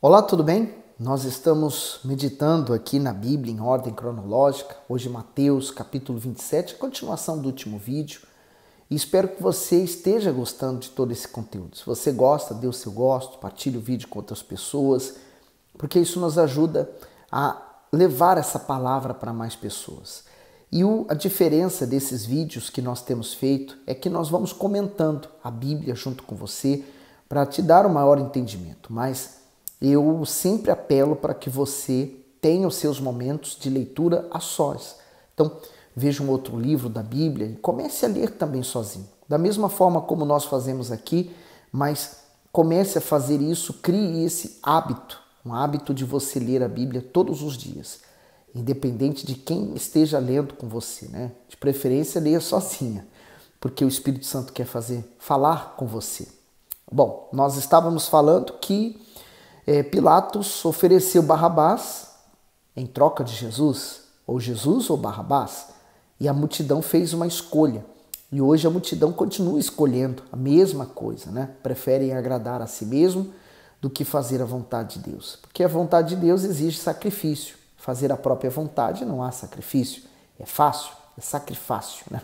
Olá, tudo bem? Nós estamos meditando aqui na Bíblia em ordem cronológica, hoje Mateus capítulo 27, a continuação do último vídeo, e espero que você esteja gostando de todo esse conteúdo. Se você gosta, dê o seu gosto, partilhe o vídeo com outras pessoas, porque isso nos ajuda a levar essa palavra para mais pessoas. E a diferença desses vídeos que nós temos feito é que nós vamos comentando a Bíblia junto com você para te dar um maior entendimento, mas eu sempre apelo para que você tenha os seus momentos de leitura a sós. Então, veja um outro livro da Bíblia e comece a ler também sozinho. Da mesma forma como nós fazemos aqui, mas comece a fazer isso, crie esse hábito, um hábito de você ler a Bíblia todos os dias, independente de quem esteja lendo com você, né? De preferência, leia sozinha, porque o Espírito Santo quer falar com você. Bom, nós estávamos falando que Pilatos ofereceu Barrabás em troca de Jesus ou Barrabás, e a multidão fez uma escolha. E hoje a multidão continua escolhendo a mesma coisa, né? Preferem agradar a si mesmo do que fazer a vontade de Deus. Porque a vontade de Deus exige sacrifício. Fazer a própria vontade não há sacrifício. É fácil, é sacrifício, né?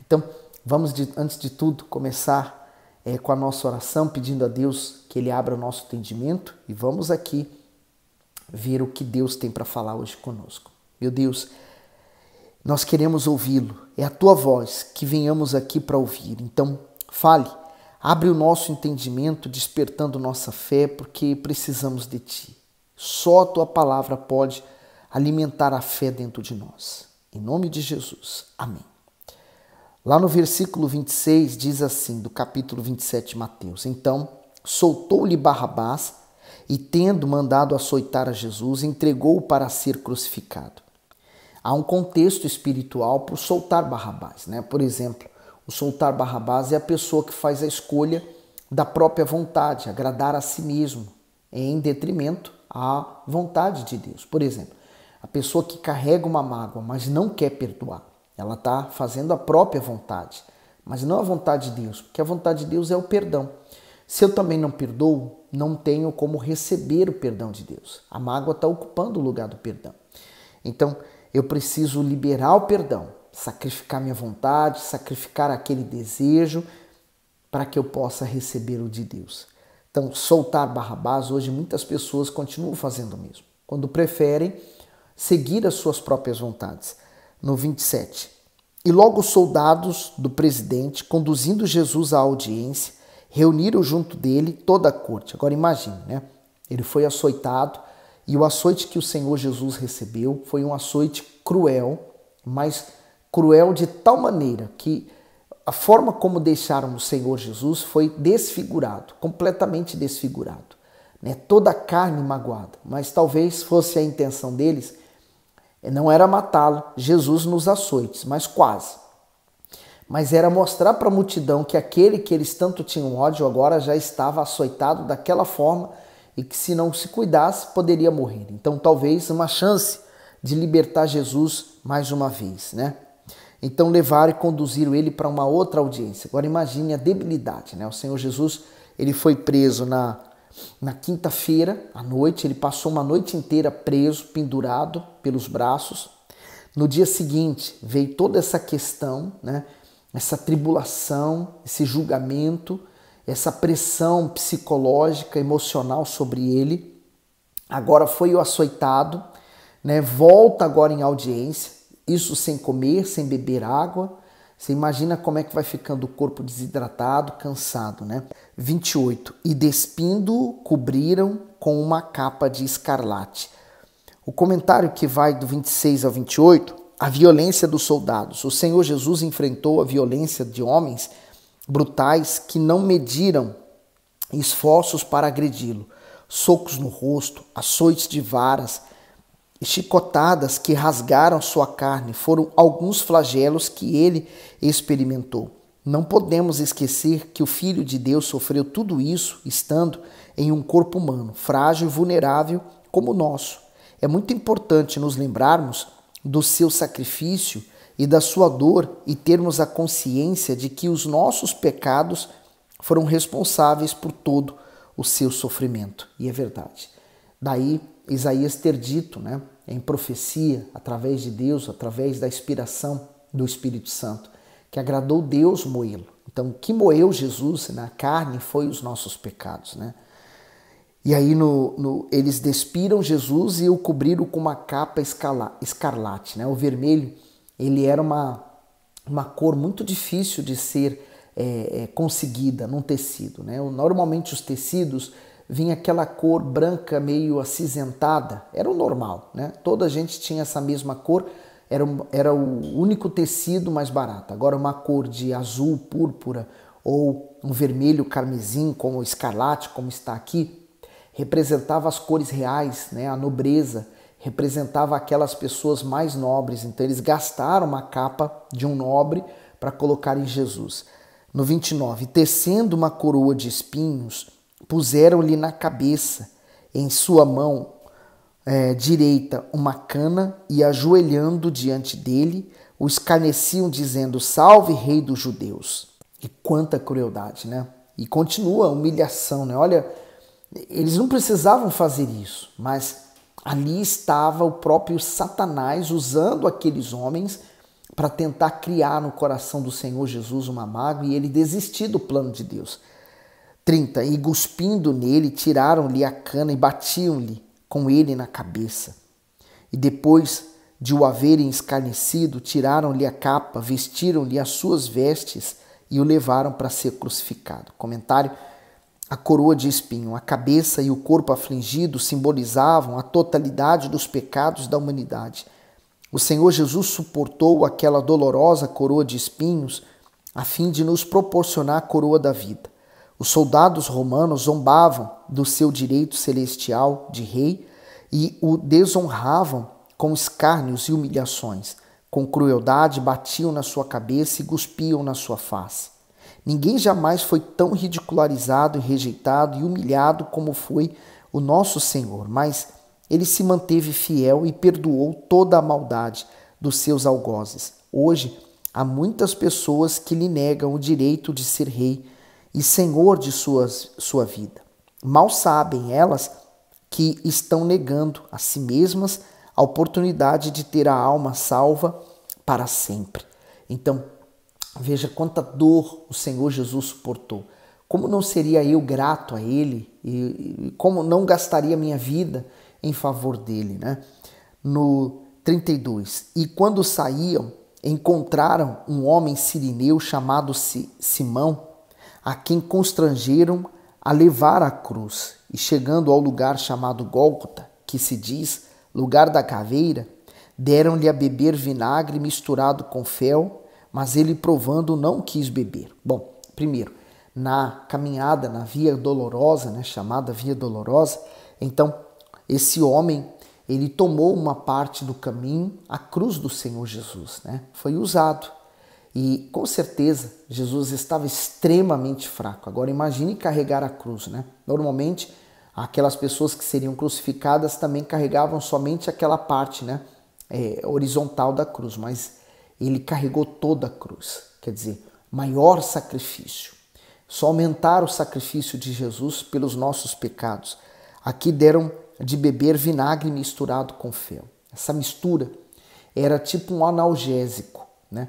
Então, vamos, antes de tudo, começar com a nossa oração, pedindo a Deus que Ele abra o nosso entendimento, e vamos aqui ver o que Deus tem para falar hoje conosco. Meu Deus, nós queremos ouvi-lo, é a Tua voz que venhamos aqui para ouvir. Então, fale, abre o nosso entendimento, despertando nossa fé, porque precisamos de Ti. Só a Tua palavra pode alimentar a fé dentro de nós. Em nome de Jesus. Amém. Lá no versículo 26 diz assim, do capítulo 27 de Mateus: Então soltou-lhe Barrabás e, tendo mandado açoitar a Jesus, entregou-o para ser crucificado. Há um contexto espiritual para o soltar Barrabás, né? Por exemplo, o soltar Barrabás é a pessoa que faz a escolha da própria vontade, agradar a si mesmo, em detrimento à vontade de Deus. Por exemplo, a pessoa que carrega uma mágoa, mas não quer perdoar. Ela está fazendo a própria vontade, mas não a vontade de Deus, porque a vontade de Deus é o perdão. Se eu também não perdoo, não tenho como receber o perdão de Deus. A mágoa está ocupando o lugar do perdão. Então, eu preciso liberar o perdão, sacrificar minha vontade, sacrificar aquele desejo, para que eu possa receber o de Deus. Então, soltar Barrabás, hoje muitas pessoas continuam fazendo o mesmo, quando preferem seguir as suas próprias vontades. No 27. E logo os soldados do presidente, conduzindo Jesus à audiência, reuniram junto dele toda a corte. Agora imagine, né? Ele foi açoitado, e o açoite que o Senhor Jesus recebeu foi um açoite cruel, mas cruel de tal maneira que a forma como deixaram o Senhor Jesus foi desfigurado, completamente desfigurado, né? Toda a carne magoada, mas talvez fosse a intenção deles. Não era matá-lo, Jesus nos açoites, mas quase. Mas era mostrar para a multidão que aquele que eles tanto tinham ódio agora já estava açoitado daquela forma e que, se não se cuidasse, poderia morrer. Então, talvez uma chance de libertar Jesus mais uma vez, né? Então, levaram e conduziram ele para uma outra audiência. Agora, imagine a debilidade, né? O Senhor Jesus, ele foi preso na quinta-feira à noite, ele passou uma noite inteira preso, pendurado pelos braços. No dia seguinte veio toda essa questão, né? Essa tribulação, esse julgamento, essa pressão psicológica, emocional sobre ele. Agora foi o açoitado, né? Volta agora em audiência, isso sem comer, sem beber água. Você imagina como é que vai ficando o corpo desidratado, cansado, né? 28. E despindo-o, cobriram com uma capa de escarlate. O comentário que vai do 26 ao 28, a violência dos soldados. O Senhor Jesus enfrentou a violência de homens brutais que não mediram esforços para agredi-lo. Socos no rosto, açoites de varas, chicotadas que rasgaram sua carne, foram alguns flagelos que ele experimentou. Não podemos esquecer que o Filho de Deus sofreu tudo isso estando em um corpo humano, frágil e vulnerável como o nosso. É muito importante nos lembrarmos do seu sacrifício e da sua dor e termos a consciência de que os nossos pecados foram responsáveis por todo o seu sofrimento. E é verdade. Daí Isaías ter dito, né, em profecia, através de Deus, através da inspiração do Espírito Santo, que agradou Deus moê-lo. Então, o que moeu Jesus na carne foi os nossos pecados, né? E aí eles despiram Jesus e o cobriram com uma capa escarlate, né? O vermelho, ele era uma cor muito difícil de ser conseguida num tecido, né? Normalmente os tecidos vinha aquela cor branca meio acinzentada, era o normal, né? Toda a gente tinha essa mesma cor, era o único tecido mais barato. Agora uma cor de azul, púrpura ou um vermelho carmesim, como o escarlate, como está aqui, representava as cores reais, né? A nobreza, representava aquelas pessoas mais nobres. Então eles gastaram uma capa de um nobre para colocar em Jesus. No 29, tecendo uma coroa de espinhos, puseram-lhe na cabeça, em sua mão direita uma cana, e ajoelhando diante dele, o escarneciam dizendo: salve, rei dos judeus. E quanta crueldade, né? E continua a humilhação, né? Olha, eles não precisavam fazer isso, mas ali estava o próprio Satanás usando aqueles homens para tentar criar no coração do Senhor Jesus uma mágoa e ele desistir do plano de Deus. 30. E cuspindo nele, tiraram-lhe a cana e batiam-lhe com ele na cabeça. E depois de o haverem escarnecido, tiraram-lhe a capa, vestiram-lhe as suas vestes e o levaram para ser crucificado. Comentário: a coroa de espinho, a cabeça e o corpo afligido simbolizavam a totalidade dos pecados da humanidade. O Senhor Jesus suportou aquela dolorosa coroa de espinhos a fim de nos proporcionar a coroa da vida. Os soldados romanos zombavam do seu direito celestial de rei e o desonravam com escárnios e humilhações. Com crueldade batiam na sua cabeça e cuspiam na sua face. Ninguém jamais foi tão ridicularizado, rejeitado e humilhado como foi o nosso Senhor, mas ele se manteve fiel e perdoou toda a maldade dos seus algozes. Hoje, há muitas pessoas que lhe negam o direito de ser rei e senhor de sua vida. Mal sabem elas que estão negando a si mesmas a oportunidade de ter a alma salva para sempre. Então, veja quanta dor o Senhor Jesus suportou. Como não seria eu grato a Ele e como não gastaria minha vida em favor dele, né? No 32, e quando saíam, encontraram um homem sirineu chamado Simão, a quem constrangeram a levar a cruz. E chegando ao lugar chamado Gólgota, que se diz lugar da caveira, deram-lhe a beber vinagre misturado com fel, mas ele, provando, não quis beber. Bom, primeiro, na caminhada, na Via Dolorosa, né, chamada Via Dolorosa, então esse homem, ele tomou uma parte do caminho, a cruz do Senhor Jesus, né? Foi usado. E com certeza Jesus estava extremamente fraco. Agora imagine carregar a cruz, né? Normalmente aquelas pessoas que seriam crucificadas também carregavam somente aquela parte, né? Horizontal da cruz, mas ele carregou toda a cruz. Quer dizer, maior sacrifício. Só aumentar o sacrifício de Jesus pelos nossos pecados. Aqui deram de beber vinagre misturado com fel. Essa mistura era tipo um analgésico, né?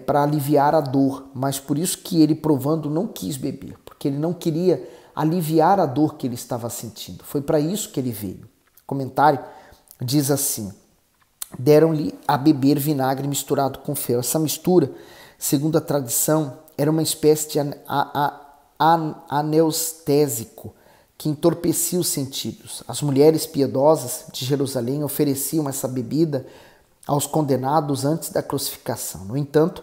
Para aliviar a dor, mas por isso que ele, provando, não quis beber, porque ele não queria aliviar a dor que ele estava sentindo. Foi para isso que ele veio. O comentário diz assim: deram-lhe a beber vinagre misturado com fel. Essa mistura, segundo a tradição, era uma espécie de anestésico que entorpecia os sentidos. As mulheres piedosas de Jerusalém ofereciam essa bebida aos condenados antes da crucificação. No entanto,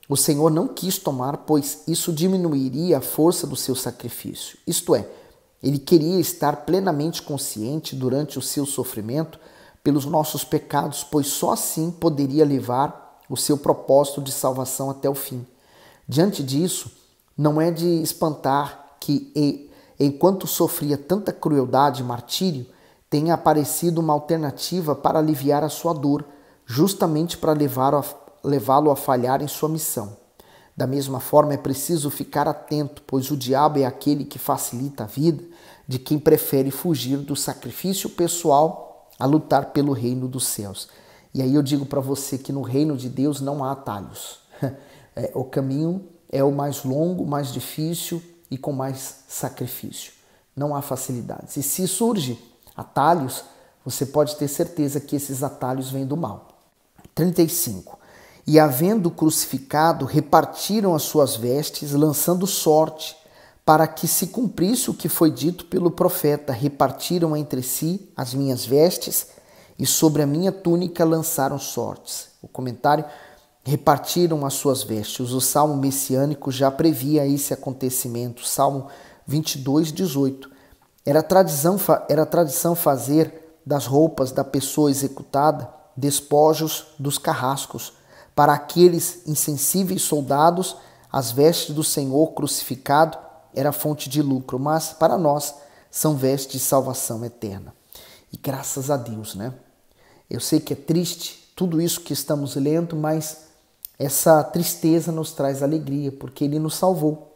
o Senhor não quis tomar, pois isso diminuiria a força do seu sacrifício. Isto é, ele queria estar plenamente consciente durante o seu sofrimento pelos nossos pecados, pois só assim poderia levar o seu propósito de salvação até o fim. Diante disso, não é de espantar que, enquanto sofria tanta crueldade e martírio, tenha aparecido uma alternativa para aliviar a sua dor, justamente para levá-lo a falhar em sua missão. Da mesma forma, é preciso ficar atento, pois o diabo é aquele que facilita a vida de quem prefere fugir do sacrifício pessoal a lutar pelo reino dos céus. E aí eu digo para você que no reino de Deus não há atalhos. O caminho é o mais longo, mais difícil e com mais sacrifício. Não há facilidades. E se surge atalhos, você pode ter certeza que esses atalhos vêm do mal. 35. E havendo crucificado, repartiram as suas vestes, lançando sorte, para que se cumprisse o que foi dito pelo profeta. Repartiram entre si as minhas vestes e sobre a minha túnica lançaram sortes. O comentário: repartiram as suas vestes. O salmo messiânico já previa esse acontecimento. Salmo 22, 18. Era tradição fazer das roupas da pessoa executada despojos dos carrascos. Para aqueles insensíveis soldados, as vestes do Senhor crucificado era fonte de lucro, mas para nós são vestes de salvação eterna. E graças a Deus, né? Eu sei que é triste tudo isso que estamos lendo, mas essa tristeza nos traz alegria, porque Ele nos salvou.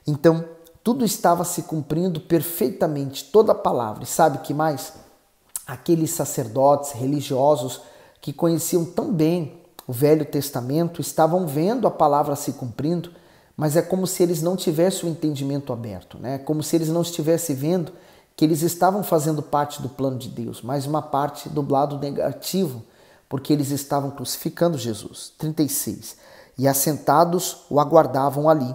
Então, tudo estava se cumprindo perfeitamente, toda a palavra. E sabe o que mais? Aqueles sacerdotes religiosos que conheciam tão bem o Velho Testamento estavam vendo a palavra se cumprindo, mas é como se eles não tivessem o entendimento aberto, né? Como se eles não estivessem vendo que eles estavam fazendo parte do plano de Deus, mas uma parte do lado negativo, porque eles estavam crucificando Jesus. 36. E assentados o aguardavam ali,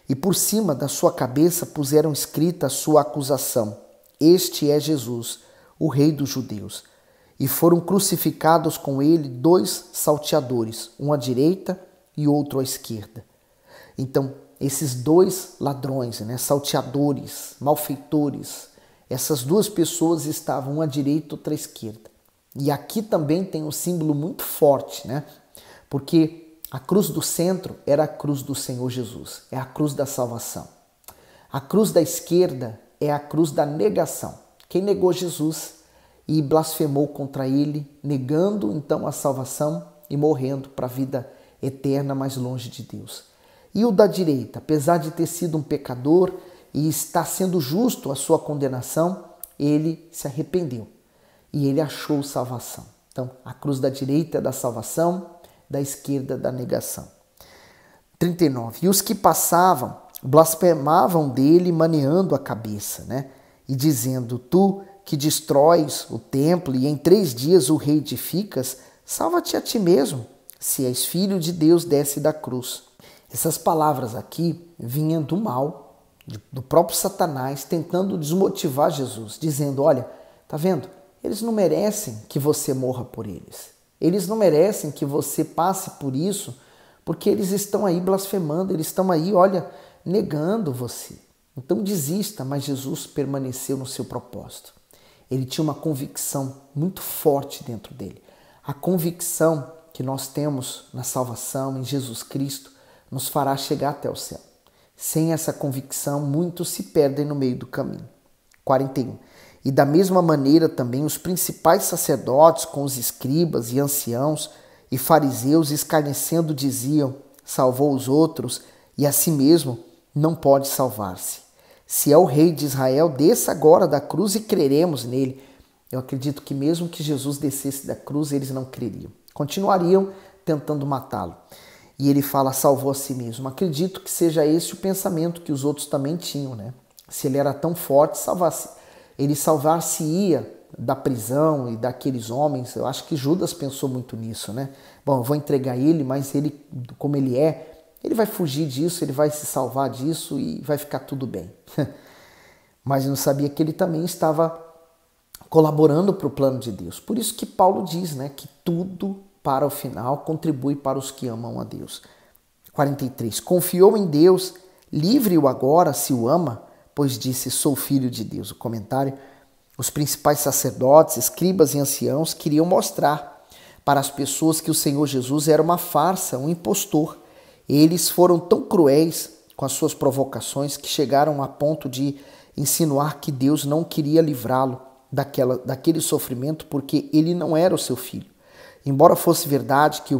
e por cima da sua cabeça puseram escrita a sua acusação: Este é Jesus, o Rei dos Judeus. E foram crucificados com ele 2 salteadores, um à direita e outro à esquerda. Então, esses 2 ladrões, né, salteadores, malfeitores, essas 2 pessoas estavam um à direita e outra à esquerda. E aqui também tem um símbolo muito forte, né? Porque a cruz do centro era a cruz do Senhor Jesus, é a cruz da salvação. A cruz da esquerda é a cruz da negação. Quem negou Jesus e blasfemou contra ele, negando então a salvação e morrendo para a vida eterna mais longe de Deus. E o da direita, apesar de ter sido um pecador e está sendo justo a sua condenação, ele se arrependeu e ele achou salvação. Então, a cruz da direita é da salvação, da esquerda da negação. 39. E os que passavam blasfemavam dele, maneando a cabeça, né? E dizendo: Tu que destróis o templo e em 3 dias o reedificas, salva-te a ti mesmo, se és filho de Deus, desce da cruz. Essas palavras aqui vinham do mal, do próprio Satanás, tentando desmotivar Jesus, dizendo: olha, tá vendo? Eles não merecem que você morra por eles. Eles não merecem que você passe por isso, porque eles estão aí blasfemando, eles estão aí, olha, negando você. Então desista, mas Jesus permaneceu no seu propósito. Ele tinha uma convicção muito forte dentro dele. A convicção que nós temos na salvação, em Jesus Cristo, nos fará chegar até o céu. Sem essa convicção, muitos se perdem no meio do caminho. 41. E da mesma maneira também os principais sacerdotes com os escribas e anciãos e fariseus escarnecendo diziam: salvou os outros e a si mesmo não pode salvar-se. Se é o rei de Israel, desça agora da cruz e creremos nele. Eu acredito que mesmo que Jesus descesse da cruz, eles não creriam. Continuariam tentando matá-lo. E ele fala: salvou a si mesmo. Acredito que seja esse o pensamento que os outros também tinham, né? Se ele era tão forte, ele salvar-se-ia da prisão e daqueles homens. Eu acho que Judas pensou muito nisso, né? Bom, eu vou entregar ele, mas ele, como ele é, ele vai fugir disso, ele vai se salvar disso e vai ficar tudo bem. Mas não sabia que ele também estava colaborando para o plano de Deus. Por isso que Paulo diz, né, que tudo para o final contribui para os que amam a Deus. 43. Confiou em Deus, livre-o agora se o ama, pois disse: sou filho de Deus. O comentário: os principais sacerdotes, escribas e anciãos queriam mostrar para as pessoas que o Senhor Jesus era uma farsa, um impostor. Eles foram tão cruéis com as suas provocações que chegaram a ponto de insinuar que Deus não queria livrá-lo daquele sofrimento porque ele não era o seu filho. Embora fosse verdade que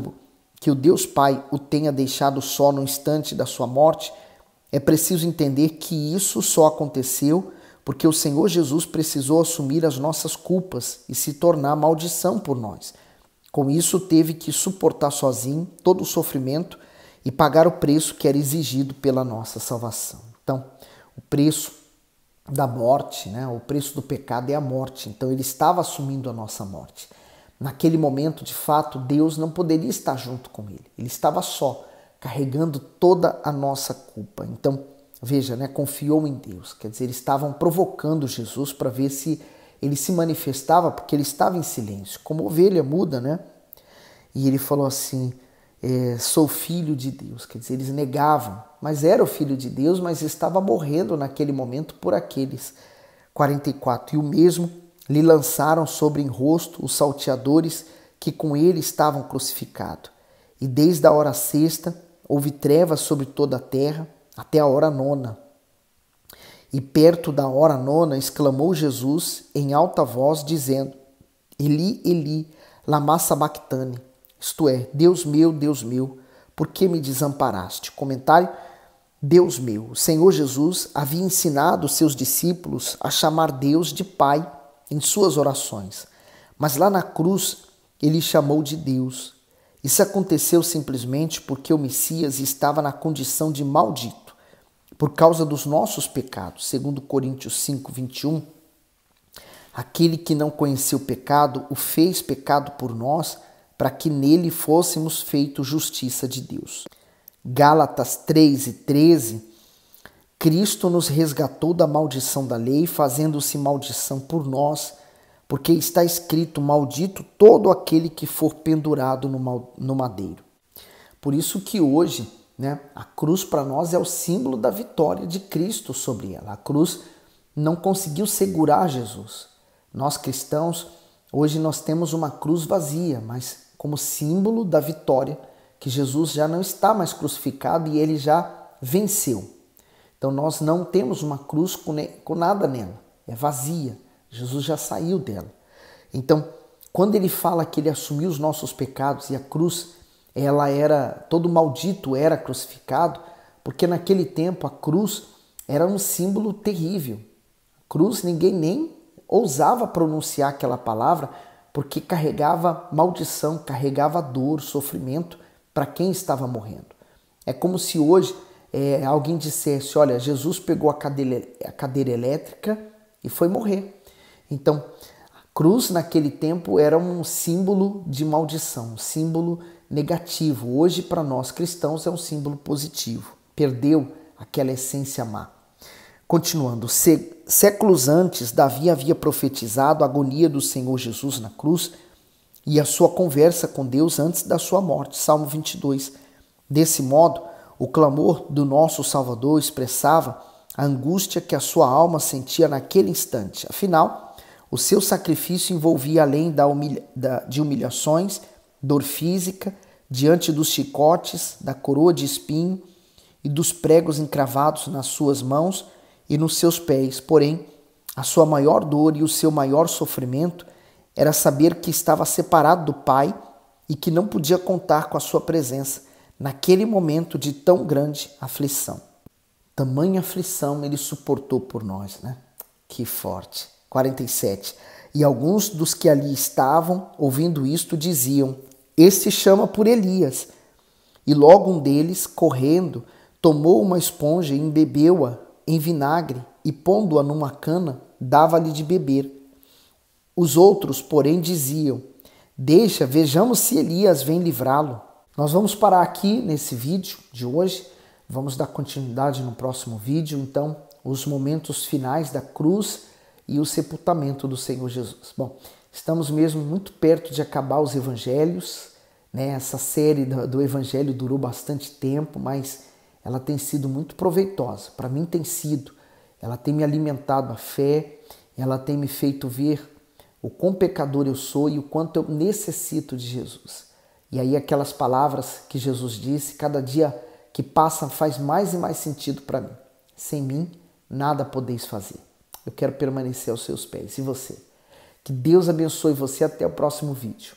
o Deus Pai o tenha deixado só no instante da sua morte, é preciso entender que isso só aconteceu porque o Senhor Jesus precisou assumir as nossas culpas e se tornar maldição por nós. Com isso, teve que suportar sozinho todo o sofrimento e pagar o preço que era exigido pela nossa salvação. Então, o preço da morte, o preço do pecado é a morte. Então, ele estava assumindo a nossa morte. Naquele momento, de fato, Deus não poderia estar junto com ele. Ele estava só, carregando toda a nossa culpa. Então, veja, confiou em Deus. Quer dizer, eles estavam provocando Jesus para ver se ele se manifestava, porque ele estava em silêncio, como ovelha muda, E ele falou assim, sou filho de Deus. Quer dizer, eles negavam, mas era o filho de Deus, mas estava morrendo naquele momento por aqueles. 44. E o mesmo lhe lançaram sobre em rosto os salteadores que com ele estavam crucificados. E desde a hora sexta houve trevas sobre toda a terra até a hora nona. E perto da hora nona exclamou Jesus em alta voz, dizendo, Eli, Eli, lama sabachthani, isto é, Deus meu, por que me desamparaste? Comentário, Deus meu, o Senhor Jesus havia ensinado os seus discípulos a chamar Deus de Pai em suas orações, mas lá na cruz ele chamou de Deus. Isso aconteceu simplesmente porque o Messias estava na condição de maldito, por causa dos nossos pecados. Segundo Coríntios 5, 21, aquele que não conheceu o pecado, o fez pecado por nós, para que nele fôssemos feitos justiça de Deus. Gálatas 3 e 13, Cristo nos resgatou da maldição da lei, fazendo-se maldição por nós, porque está escrito, maldito todo aquele que for pendurado no madeiro. Por isso que hoje, a cruz para nós é o símbolo da vitória de Cristo sobre ela. A cruz não conseguiu segurar Jesus. Nós cristãos, hoje nós temos uma cruz vazia, mas como símbolo da vitória, que Jesus já não está mais crucificado e ele já venceu. Então nós não temos uma cruz com nada nela, é vazia. Jesus já saiu dela. Então, quando ele fala que ele assumiu os nossos pecados e a cruz, todo maldito era crucificado, porque naquele tempo a cruz era um símbolo terrível. A cruz, ninguém nem ousava pronunciar aquela palavra, porque carregava maldição, carregava dor, sofrimento para quem estava morrendo. É como se hoje alguém dissesse, olha, Jesus pegou a cadeira elétrica e foi morrer. Então, a cruz naquele tempo era um símbolo de maldição, um símbolo negativo. Hoje, para nós cristãos, é um símbolo positivo. Perdeu aquela essência má. Continuando, séculos antes, Davi havia profetizado a agonia do Senhor Jesus na cruz e a sua conversa com Deus antes da sua morte. Salmo 22. Desse modo, o clamor do nosso Salvador expressava a angústia que a sua alma sentia naquele instante. Afinal, o seu sacrifício envolvia, além de humilhações, dor física, diante dos chicotes, da coroa de espinho e dos pregos encravados nas suas mãos e nos seus pés. Porém, a sua maior dor e o seu maior sofrimento era saber que estava separado do Pai e que não podia contar com a sua presença naquele momento de tão grande aflição. Tamanha aflição ele suportou por nós, Que forte. 47. E alguns dos que ali estavam, ouvindo isto, diziam, este chama por Elias. E logo um deles, correndo, tomou uma esponja e embebeu-a em vinagre e, pondo-a numa cana, dava-lhe de beber. Os outros, porém, diziam, deixa, vejamos se Elias vem livrá-lo. Nós vamos parar aqui nesse vídeo de hoje, vamos dar continuidade no próximo vídeo, então, os momentos finais da cruz e o sepultamento do Senhor Jesus. Bom, estamos mesmo muito perto de acabar os evangelhos, Essa série do evangelho durou bastante tempo, mas ela tem sido muito proveitosa. Para mim tem sido. Ela tem me alimentado a fé, ela tem me feito ver o quão pecador eu sou e o quanto eu necessito de Jesus. E aí aquelas palavras que Jesus disse, cada dia que passa faz mais e mais sentido para mim. Sem mim, nada podeis fazer. Eu quero permanecer aos seus pés. E você? Que Deus abençoe você até o próximo vídeo.